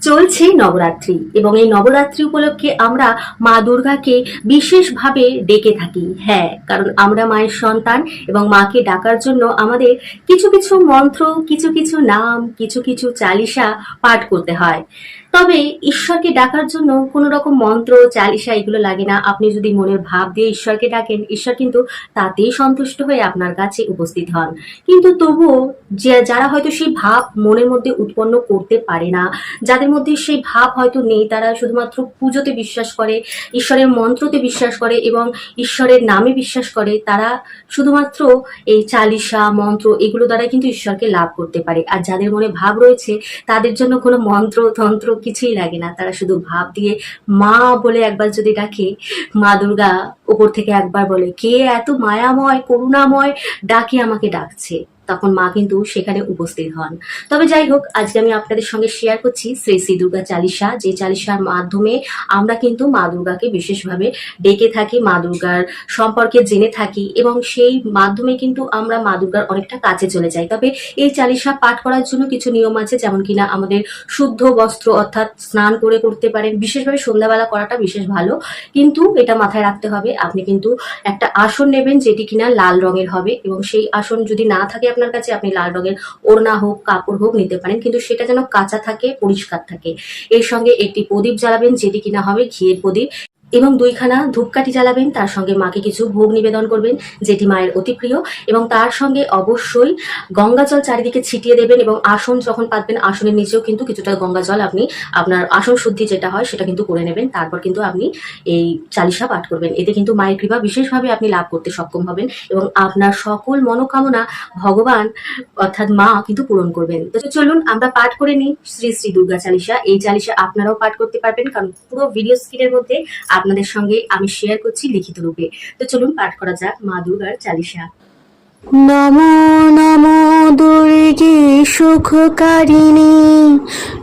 চলছে নবরাত্রি এবং এই নবরাত্রি উপলক্ষে আমরা মা দুর্গাকে বিশেষভাবে ডেকে থাকি। হ্যাঁ, কারণ আমরা মায়ের সন্তান এবং মাকে ডাকার জন্য আমাদের কিছু কিছু মন্ত্র, কিছু কিছু নাম, কিছু কিছু চালিসা পাঠ করতে হয়। তবে ঈশ্বরকে ডাকার জন্য কোনো রকম মন্ত্র চালিসা এগুলো লাগে না। আপনি যদি মনের ভাব দিয়ে ঈশ্বরকে ডাকেন, ঈশ্বর কিন্তু তাতেই সন্তুষ্ট হয়ে আপনার কাছে উপস্থিত হন। কিন্তু তবুও যারা হয়তো সেই ভাব মনের মধ্যে উৎপন্ন করতে পারে না, যাদের মধ্যে সেই ভাব হয়তো নেই, তারা শুধুমাত্র পুজোতে বিশ্বাস করে, ঈশ্বরের মন্ত্রতে বিশ্বাস করে এবং ঈশ্বরের নামে বিশ্বাস করে, তারা শুধুমাত্র এই চালিসা মন্ত্র এগুলো দ্বারা কিন্তু ঈশ্বরকে লাভ করতে পারে। আর যাদের মনে ভাব রয়েছে তাদের জন্য কোনো মন্ত্র তন্ত্র কিছুই লাগে না, তারা শুধু ভাব দিয়ে মা বলে একবার যদি ডাকে, মা দুর্গা উপর থেকে একবার বলে, কে এত মায়াময় করুণাময় ডাকে আমাকে ডাকছে, তখন মা কিন্তু সেখানে উপস্থিত হন। তবে যাই হোক, আজকে আমি আপনাদের সঙ্গে শেয়ার করছি শ্রী শ্রী দুর্গা চালিসা, যে চালিসার মাধ্যমে আমরা কিন্তু মা দুর্গাকে বিশেষভাবে ডেকে থাকি, মা দুর্গার সম্পর্কে জেনে থাকি এবং সেই মাধ্যমে কিন্তু আমরা মা দুর্গার অনেকটা কাছে চলে যাই। তবে এই চালিসা পাঠ করার জন্য কিছু নিয়ম আছে, যেমন কিনা আমাদের শুদ্ধ বস্ত্র অর্থাৎ স্নান করে করতে পারেন, বিশেষভাবে সন্ধ্যাবেলা করাটা বিশেষ ভালো। কিন্তু এটা মাথায় রাখতে হবে, আপনি কিন্তু একটা আসন নেবেন যেটি কিনা লাল রঙের হবে এবং সেই আসন যদি না থাকে আপনার কাছে, আপনি লাল রঙের ওড়না হোক কাপড় হোক নিতে পারেন, কিন্তু সেটা যেন কাঁচা থাকে, পরিষ্কার থাকে। এর সঙ্গে একটি প্রদীপ জ্বালাবেন যেটি কিনা হবে ঘিয়ের প্রদীপ এবং 2খানা ধূপকাঠি জ্বালাবেন। তার সঙ্গে মাকে কিছু ভোগ নিবেদন করবেন যেটি মায়ের অতি প্রিয়, এবং তার সঙ্গে অবশ্যই গঙ্গা জল চারিদিকে ছিটিয়ে দেবেন এবং আসন যখন পাতবেন আসনের নিচেও কিন্তু কিছুটা গঙ্গা জল আপনি আপনার আসন শুদ্ধি যেটা হয় সেটা কিন্তু করে নেবেন। তারপর কিন্তু আপনি এই চালিসা পাঠ করবেন। এতে কিন্তু মায়ের কৃপা বিশেষভাবে আপনি লাভ করতে সক্ষম হবেন এবং আপনার সকল মনোকামনা ভগবান অর্থাৎ মা কিন্তু পূরণ করবেন। তো চলুন আমরা পাঠ করে নিই শ্রী শ্রী দুর্গা চালিসা। এই চালিসা আপনারাও পাঠ করতে পারবেন, কারণ পুরো ভিডিও স্ক্রিনের মধ্যে আপনাদের সঙ্গে আমি শেয়ার করছি লিখিত রূপে। তো চলুন পাঠ করা যাক মা দুর্গার চালিসা। নমো নমো দুর্গে সুখকারিণী,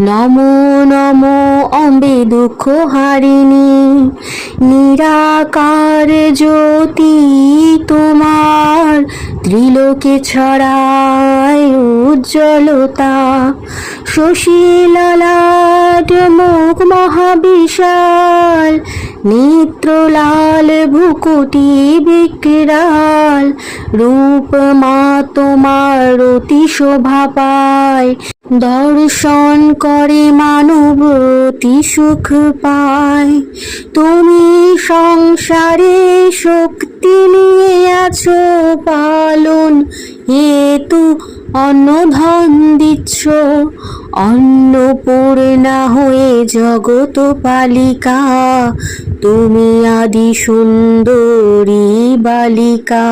নমো নমো অম্বে দুঃখ হারিণী, নিরাকার জ্যোতি তোমার ত্রিলোকে ছড়ায় উজ্জ্বলতা, শশী ললাট মুখ মহাবিশাল, নেত্রলাল ভ্রুকুটি বিকরাল, রূপ মা তোমার অতি শোভা পায়, দর্শন করে মানব অতি সুখ পায়। তুমি সংসারে শক্তি নিয়ে আছো পালন, হেতু অন্ন ধন দিচ্ছ, অন্নপূর্ণা হয়ে জগত পালিকা, তুমি আদি সুন্দরী বালিকা।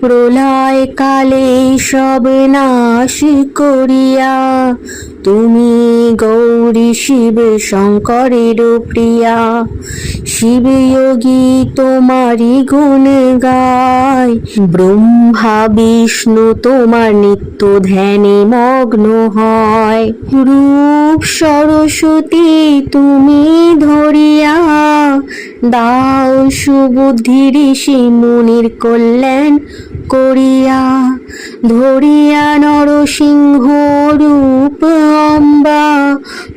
প্রলয় কালে সব নাশ করিয়া, তুমি গৌরী শিব শঙ্করের প্রিয়া, শিবযোগী তোমারি গুণ গায়, ব্রহ্মা বিষ্ণু তোমার নিত্য ধ্যানে মগ্ন হয়। রূপ সরস্বতী তুমি ধরিয়া, দাও সুবুদ্ধি ঋষি মুনির কল্যাণ করিয়া, ধরিয়া নরসিংহ রূপ অম্বা,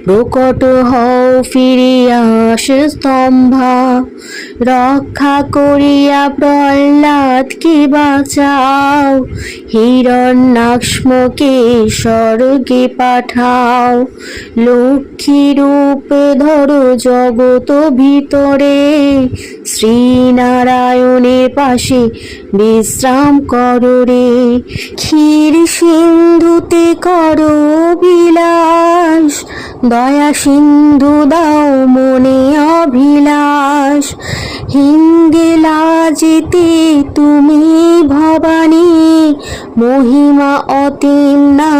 প্রকট হও ফিরিয়া স্তম্ভা, রক্ষা করিয়া প্রহ্লাদকে বাঁচাও, হিরণ্যাক্ষকে স্বর্গে পাঠাও, লক্ষ্মী রূপ ধরো জগত ভিতরে, শ্রীনারায়ণের পাশে বিশ্রাম করো রে, ক্ষীর সিন্ধুতে করো বিলাস, দয়া সিন্ধু দাও মনে অভিলাষ, হিঙ্গেলা যেতে তুমি ভবানী, মহিমা অতীম না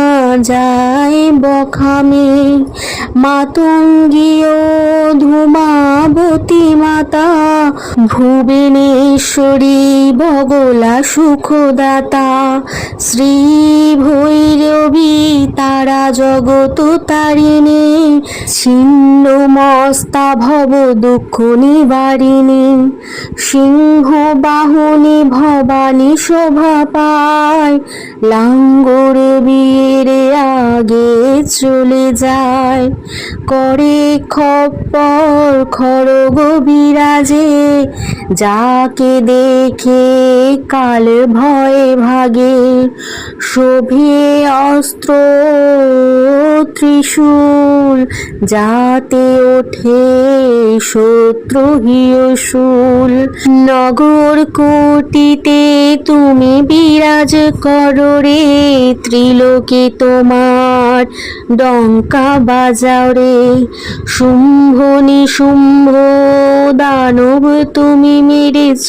যায় বখামে, মাতঙ্গীয় ধূমাবতী মাতা, ভুবনেশ্বরী বগলা সুখদাতা, শ্রী ভৈরবী তারা জগত তারিণী, ছিন্ন মস্তা ভব দুঃখ নিবারিণী, সিংহ বাহনী ভবানী শোভা পায়, লাঙ্গর বিয়ের আগে চলে যায়, করে খপ্পর খড়গ বিরাজে, যাকে দেখে কাল ভয়ে ভাগে, শোভে অস্ত্র ত্রিশূল, যাতে ওঠে শত্রুহীয় শূল। নগর কোটিতে তুমি বিরাজ করো রে, ত্রিলোকে তোমার ডঙ্কা বাজাও রে। শুম্ভ নিশুম্ভ দানব তুমি মেরেছ,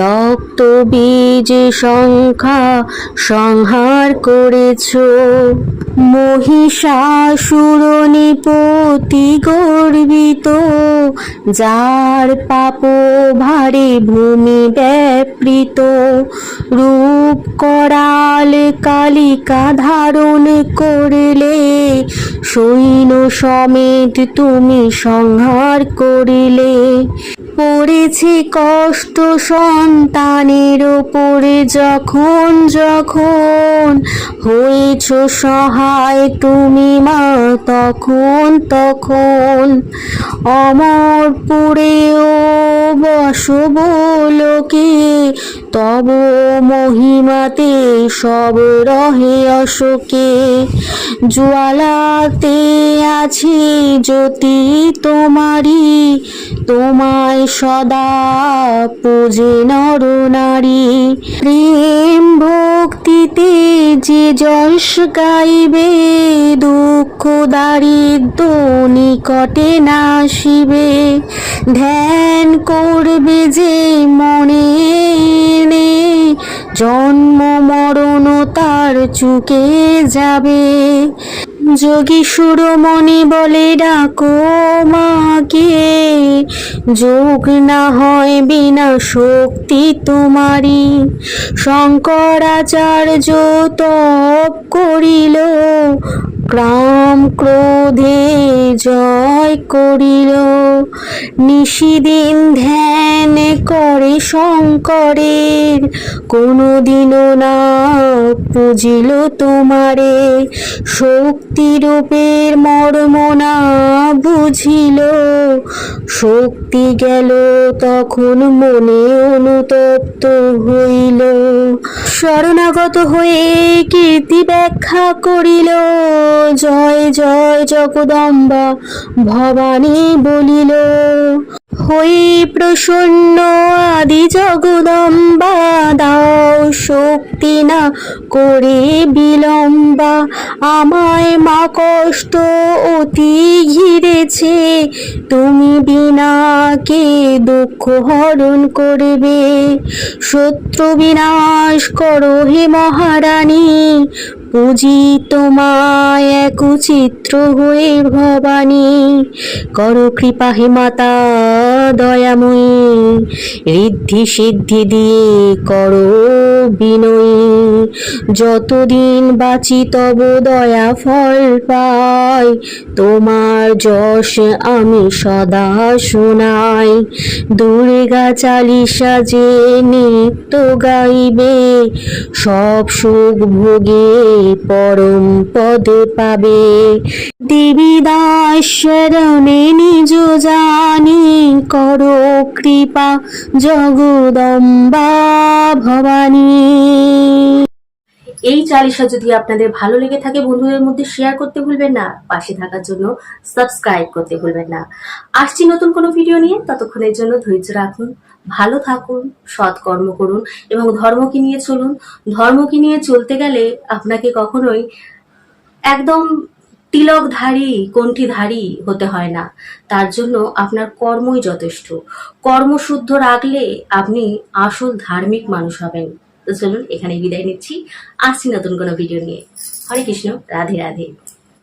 রক্ত বীজ সংখ্যা সংহার করেছ। মহিষাসুর নিপতি গর্বিত, যার পাপ ভারে ভূমি ব্যাপৃত। রূপ করাল কালিকা ধারণ করলে, সৈন্য সমেত তুমি সংহার করিলে। পড়েছে কষ্ট সন্তানের ওপরে যখন যখন, হয়েছ সহায় তুমি মা তখন তখন। অমরপুরেও বসবলোকে, তব মহিমাতে সব রহে অশোকে। জ্বালাতে আছে জ্যোতি তোমারি, তোমায় সদা পূজে নর নারী। প্রেম ভক্তিতে যে যশ গাইবে, দুঃখ দারিদ্র নিকটে নাসিবে। ধ্যান করবে যে মনে এনে, জন্ম মরণ তার চুকে যাবে। যোগী সুরমণি বলে ডাকো মাকে, যোগ না হয় বিনা শক্তি তোমারি। শঙ্করাচার্য তপ করিল, কাম ক্রোধে জয় করিল। নিশিদিন ধ্যান করে শঙ্করের, কোনদিনও না পুজিল তোমারে। শক্তিরূপের মর্ম না বুঝিল, শক্তি গেল তখন মনে অনুতপ্ত হইল। শরণাগত হয়ে কীর্তি ব্যাখ্যা করিল, জয় জয় জগদম্বা ভবানী বলিল। হই প্রসন্ন আদি জগদম্বা, দাও শক্তি না করে বিলম্বা। আমায় মা কষ্ট অতি ঘিরেছে, তুমি বিনা কে দুঃখ হরণ করবে। শত্রু বিনাশ করো হে মহারানী, পুজি তোমায় এক চিত্র হয়ে ভবানী। করো কৃপা হে মাতা দয়াময়ী, ঋদ্ধি সিদ্ধি দিয়ে করো বিনয়ী। যতদিন বাঁচি তব দয়া ফল পাই, তোমার যশ আমি সদা শোনাই। দুর্গা চালিসা যে নিত্য গাইবে, সব সুখ ভোগে পরম পদে পাবে। দেবী দাস শরণে নিজ জানি, করো কৃপা জগদম্বা ভবানী। এই চালিশা যদি আপনাদের ভালো লেগে থাকে বন্ধুদের মধ্যে শেয়ার করতে ভুলবেন না, পাশে থাকার জন্য সাবস্ক্রাইব করতে ভুলবেন না। আসছি নতুন কোনো ভিডিও নিয়ে, ততক্ষণের জন্য ধৈর্য রাখুন, ভালো থাকুন, সৎ কর্ম করুন এবং ধর্মকে নিয়ে চলুন। ধর্মকে নিয়ে চলতে গেলে আপনাকে কখনোই একদম তিলকধারী কণ্ঠীধারী হতে হয় না, তার জন্য আপনার কর্মই যথেষ্ট। কর্মশুদ্ধ রাখলে আপনি আসল ধার্মিক মানুষ হবেন। তো চলুন এখানে বিদায় নিচ্ছি, আসছি নতুন কোনো ভিডিও নিয়ে। হরে কৃষ্ণ, রাধে রাধে।